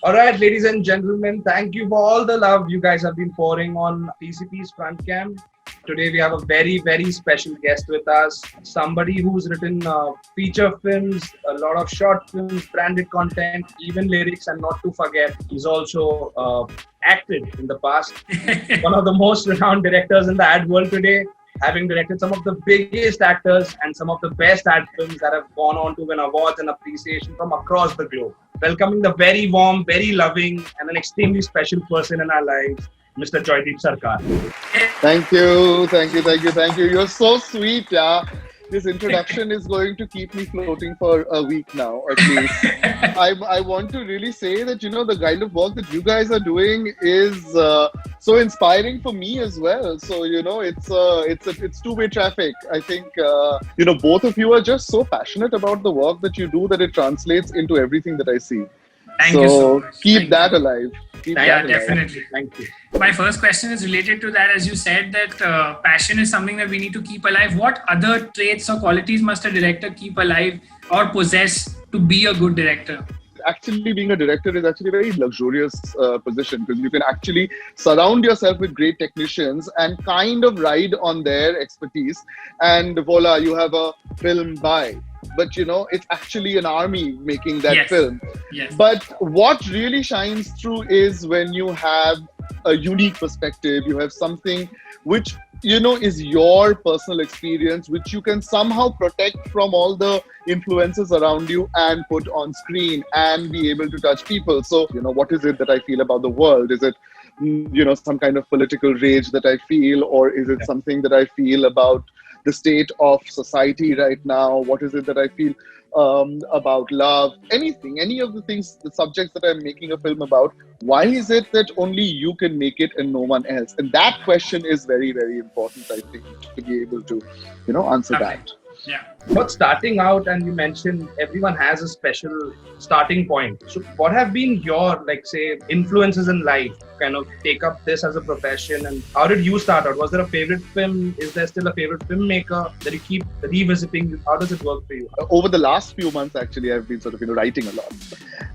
All right, ladies and gentlemen, thank you for all the love you guys have been pouring on TCP's front cam. Today we have a very, very special guest with us. Somebody who's written feature films, a lot of short films, branded content, even lyrics, and not to forget, he's also acted in the past. One of the most renowned directors in the ad world today, having directed some of the biggest actors and some of the best ad films that have gone on to win awards and appreciation from across the globe. Welcoming the very warm, very loving, and an extremely special person in our lives, Mr. Joydeep Sarkar. Thank you, thank you, thank you, thank you. You're so sweet, yeah. This introduction is going to keep me floating for a week now, at least. I want to really say that, the kind of work that you guys are doing is so inspiring for me as well. So, it's two-way traffic. I think, both of you are just so passionate about the work that you do that it translates into everything that I see. Thank you so much. Keep that alive. Yeah, definitely. Thank you. My first question is related to that. As you said that passion is something that we need to keep alive. What other traits or qualities must a director keep alive or possess to be a good director? Actually, being a director is actually a very luxurious position because you can actually surround yourself with great technicians and kind of ride on their expertise. And voila, you have a film by. But it's actually an army making that film. Yes. But what really shines through is when you have a unique perspective, you have something which is your personal experience, which you can somehow protect from all the influences around you and put on screen and be able to touch people. So, what is it that I feel about the world? Is it, some kind of political rage that I feel, or is it something that I feel about the state of society right now? What is it that I feel about love? Anything, any of the things, the subjects that I'm making a film about, why is it that only you can make it and no one else? And that question is very, very important, I think, to be able to, answer that. Yeah. But starting out, and you mentioned everyone has a special starting point. So what have been your, influences in life? Kind of take up this as a profession, and how did you start out? Was there a favorite film? Is there still a favorite filmmaker that you keep revisiting? How does it work for you? Over the last few months, actually, I've been sort of, writing a lot.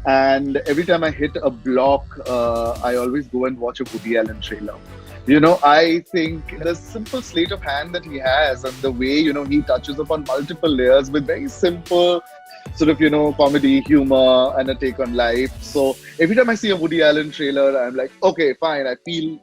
And every time I hit a block, I always go and watch a Woody Allen trailer. I think the simple sleight of hand that he has and the way, he touches upon multiple layers with very simple sort of, comedy, humor, and a take on life. So every time I see a Woody Allen trailer, I'm like, okay, fine, I feel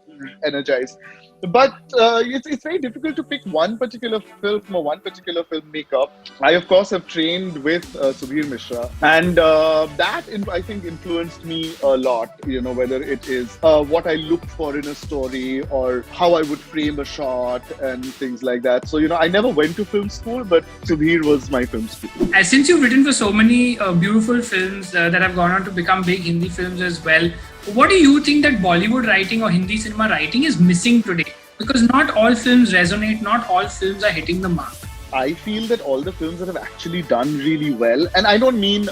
energized. But it's very difficult to pick one particular film or one particular filmmaker. I, of course, have trained with Sudhir Mishra, and that, I think, influenced me a lot, whether it is what I look for in a story or how I would frame a shot and things like that. So, I never went to film school, but Sudhir was my film school. Since you've written for so many beautiful films that have gone on to become big Hindi films as well, what do you think that Bollywood writing or Hindi cinema writing is missing today? Because not all films resonate, not all films are hitting the mark. I feel that all the films that have actually done really well, and I don't mean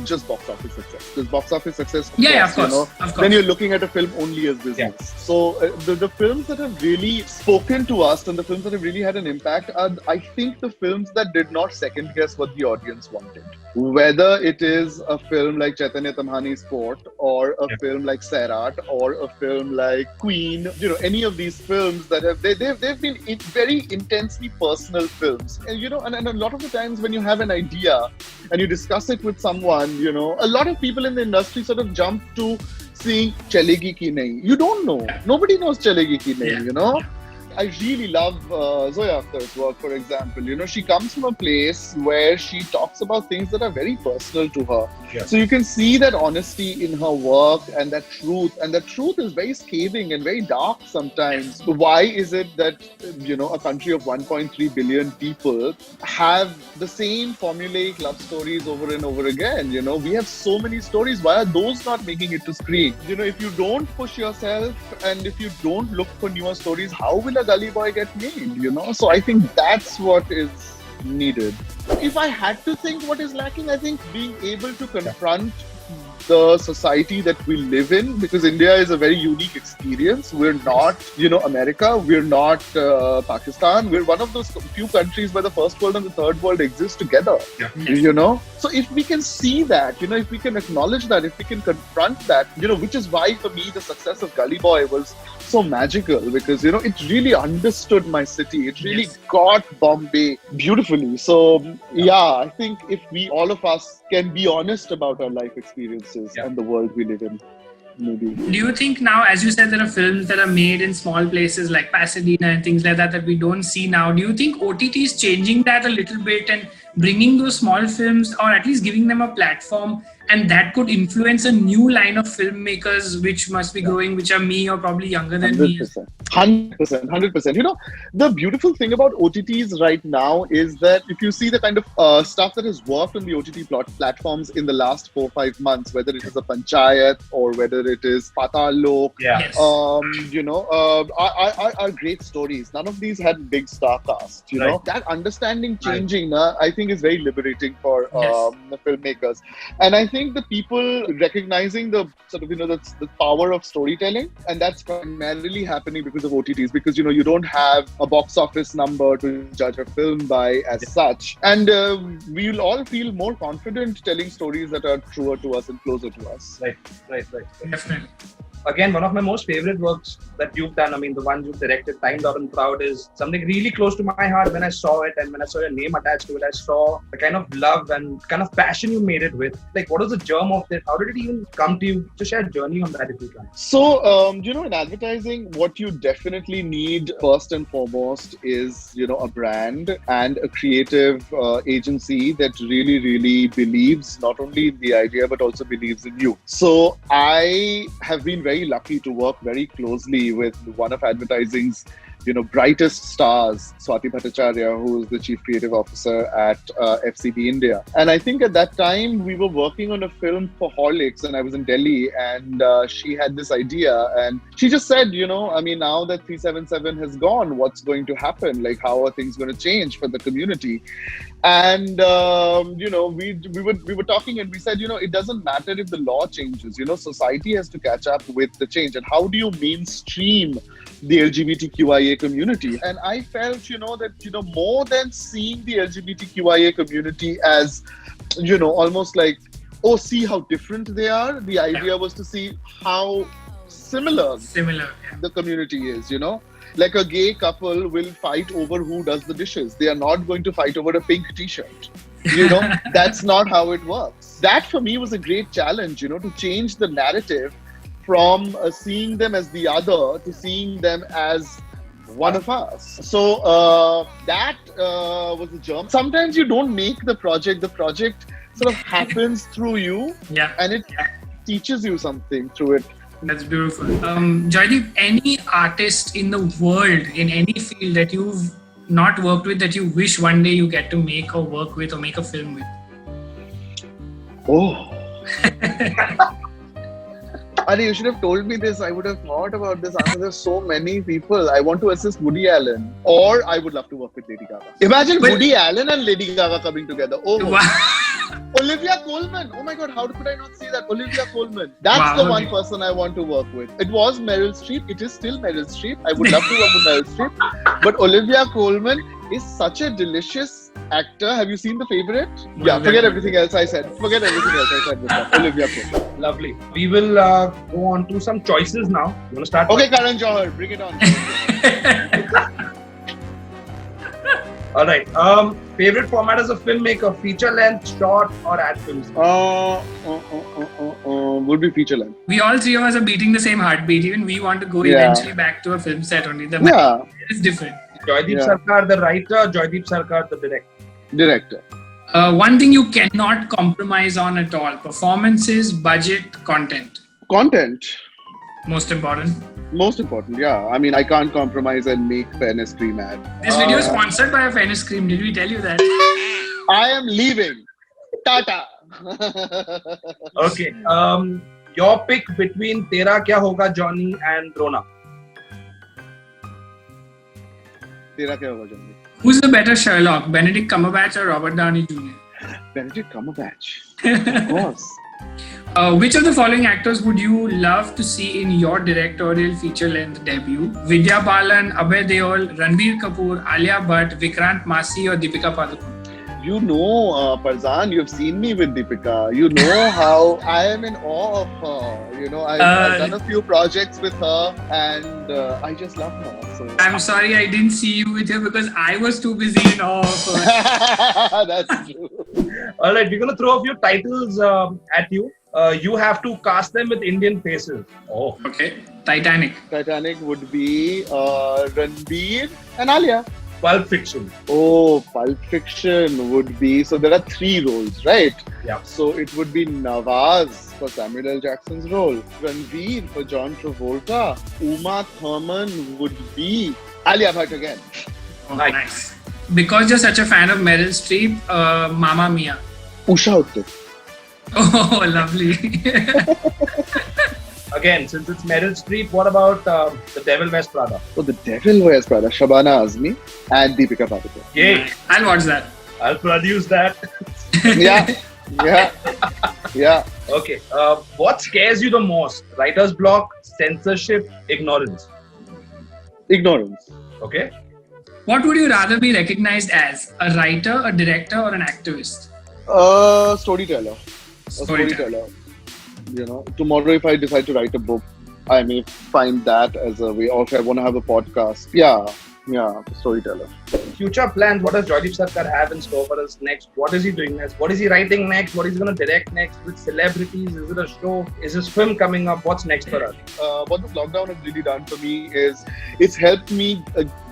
just box office success, because box office success, of course. Then you're looking at a film only as business. Yeah. So the films that have really spoken to us and the films that have really had an impact are, I think, the films that did not second guess what the audience wanted. Whether it is a film like Chaitanya Tamhani's Sport, or a film like Sairat, or a film like Queen, any of these films that have, they've been very intensely personal films. And a lot of the times when you have an idea and you discuss it with someone, a lot of people in the industry sort of jump to seeing Chalegi Ki Nahi. You don't know. Nobody knows Chalegi Ki Nahi, I really love Zoya Akhtar's work, for example. She comes from a place where she talks about things that are very personal to her. Yes. So you can see that honesty in her work and that truth. And that truth is very scathing and very dark sometimes. Why is it that, a country of 1.3 billion people have the same formulaic love stories over and over again? We have so many stories. Why are those not making it to screen? If you don't push yourself and if you don't look for newer stories, how will a Gully Boy get made, So I think that's what is needed. If I had to think what is lacking, I think being able to confront the society that we live in, because India is a very unique experience. We're not, America. We're not Pakistan. We're one of those few countries where the first world and the third world exist together. Yeah. Yes. So if we can see that, if we can acknowledge that, if we can confront that, which is why for me the success of Gully Boy was so magical, because it really understood my city. It really got Bombay beautifully. So I think if we, all of us, can be honest about our life experiences and the world we live in, maybe. Do you think now, as you said, there are films that are made in small places like Pasadena and things like that we don't see now? Do you think OTT is changing that a little bit and bringing those small films, or at least giving them a platform, and that could influence a new line of filmmakers which must be growing, which are me or probably younger than 100%. 100%. The beautiful thing about OTTs right now is that if you see the kind of stuff that has worked on the OTT platforms in the last 4 or 5 months, whether it is a Panchayat or whether it is Patal Lok, are great stories. None of these had big star casts, Right. That understanding changing, I think, is very liberating for the filmmakers. And I think the people recognizing the sort of, the power of storytelling, and that's primarily happening because of OTTs, because, you don't have a box office number to judge a film by as such. And we'll all feel more confident telling stories that are truer to us and closer to us. Right. Definitely. Again, one of my most favorite works that you've done, the one you've directed, Timed Out and Proud, is something really close to my heart. When I saw it and when I saw your name attached to it, I saw the kind of love and kind of passion you made it with. Like, what was the germ of it? How did it even come to you? To share a journey on that if you can. So, in advertising, what you definitely need first and foremost is, a brand and a creative agency that really, really believes not only in the idea, but also believes in you. So I have been very lucky to work very closely with one of advertising's brightest stars, Swati Bhattacharya, who is the Chief Creative Officer at FCB India. And I think at that time we were working on a film for Horlicks, and I was in Delhi, and she had this idea, and she just said, now that 377 has gone, what's going to happen? Like, how are things going to change for the community? And we were talking, and we said, it doesn't matter if the law changes. Society has to catch up with the change. And how do you mainstream the LGBTQIA community? And I felt, that more than seeing the LGBTQIA community as, almost like, oh, see how different they are. The idea was to see how similar the community is. Like a gay couple will fight over who does the dishes. They are not going to fight over a pink t-shirt. That's not how it works. That for me was a great challenge, to change the narrative from seeing them as the other to seeing them as one of us. So that was the germ. Sometimes you don't make the project sort of happens through you, and it teaches you something through it. That's beautiful. Joydeep, any artist in the world, in any field that you've not worked with, that you wish one day you get to make or work with or make a film with? Oh. Ari, you should have told me this. I would have thought about this answer. There's so many people. I want to assist Woody Allen, or I would love to work with Lady Gaga. Imagine Woody Allen and Lady Gaga coming together. Oh, Wow. Olivia Colman. Oh my God, how could I not see that? Olivia Colman. That's the one person I want to work with. It was Meryl Streep. It is still Meryl Streep. I would love to work with Meryl Streep. But Olivia Colman is such a delicious actor. Have you seen The Favourite? Yeah, forget everything else I said. Forget everything else I said before. Olivia Colman. Lovely. We will go on to some choices now. You want to start? Okay, Karan Johar, bring it on. All right. Favorite format as a filmmaker: feature length, short, or ad films? Would be feature length. We all three of us are beating the same heartbeat. Even we want to go eventually back to a film set only. The is different. Joydeep Sarkar, the writer. Joydeep Sarkar, the Director. One thing you cannot compromise on at all: performances, budget, content. Content. Most important. Most important, yeah. I mean, I can't compromise and make Fairness Cream ad. This video is sponsored by a Fairness Cream. Did we tell you that? I am leaving. Tata. Okay. Your pick between Tera Kya Hoga Johnny and Rona. Tera Kya Hoga Johnny. Who's the better Sherlock, Benedict Cumberbatch or Robert Downey Jr.? Benedict Cumberbatch. Of course. Which of the following actors would you love to see in your directorial feature-length debut? Vidya Balan, Abhay Deol, Ranbir Kapoor, Alia Bhatt, Vikrant Massey, or Deepika Padukone? You know, Farzan, you've seen me with Deepika. You know how I am in awe of her. You know, I've done a few projects with her and I just love her. So. I'm sorry I didn't see you with her because I was too busy in awe of her. That's true. All right, we're going to throw a few titles at you. You have to cast them with Indian faces. Oh. Okay. Titanic. Titanic would be Ranbir and Alia. Pulp Fiction. Oh, Pulp Fiction would be... So there are 3 roles, right? Yeah. So it would be Nawaz for Samuel L. Jackson's role, Ranveer for John Travolta, Uma Thurman would be Alia Bhatt again. Oh, nice. Because you're such a fan of Meryl Streep, Mamma Mia. Usha Uttar. Oh, lovely. Again, since it's Meryl Streep, what about The Devil Wears Prada? So The Devil Wears Prada, Shabana Azmi and Deepika Padukone. Yay! I'll watch that. I'll produce that. Yeah. Okay. What scares you the most? Writer's block, censorship, ignorance? Ignorance. Okay. What would you rather be recognized as? A writer, a director, or an activist? Storyteller. A Storyteller. storyteller. You know, tomorrow if I decide to write a book, I may find that as a way. Or if I want to have a podcast, yeah, storyteller. Future plans. What does Joydeep Sarkar have in store for us next? What is he doing next? What is he writing next? What is he going to direct next? With celebrities? Is it a show? Is his film coming up? What's next for us? What this lockdown has really done for me is it's helped me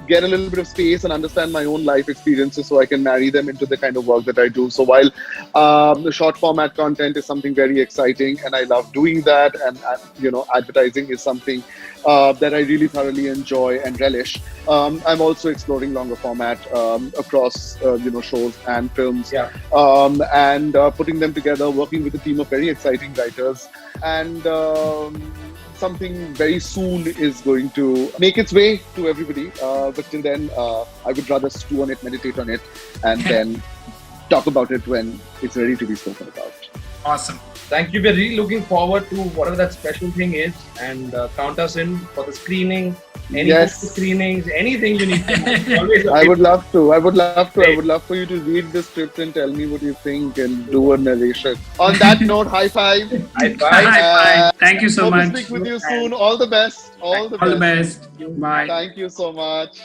get a little bit of space and understand my own life experiences so I can marry them into the kind of work that I do. So while the short format content is something very exciting and I love doing that, and advertising is something that I really thoroughly enjoy and relish, I'm also exploring longer format across shows and films, and putting them together, working with a team of very exciting writers, and something very soon is going to make its way to everybody. But till then, I would rather stew on it, meditate on it, and then talk about it when it's ready to be spoken about. Awesome. Thank you. We're really looking forward to whatever that special thing is, and count us in for the screening. Any screenings, anything you need to always. I would love to. I would love for you to read the script and tell me what you think and do a narration. On that note, high five. High five. High five. Thank you so much. Hope to speak with you soon. All the best. All the best. Bye. Thank you so much.